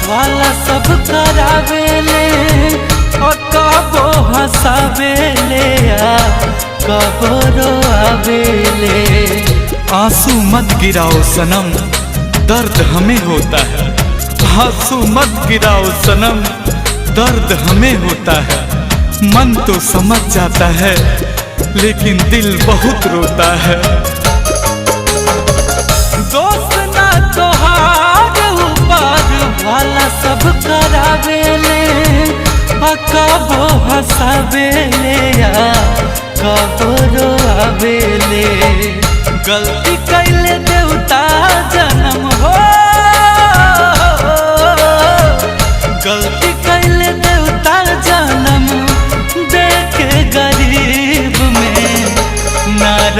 वाला सब करावेले और कबो हंसावेले कबो रोआवेले। आंसू मत गिराओ सनम, दर्द हमें होता है। आंसू मत गिराओ सनम, दर्द हमें होता है। मन तो समझ जाता है लेकिन दिल बहुत रोता है। दोस्त ना तोहार ऊपर वाला सब करावेले कबो हंसावेले कबो रोआवेले। गलती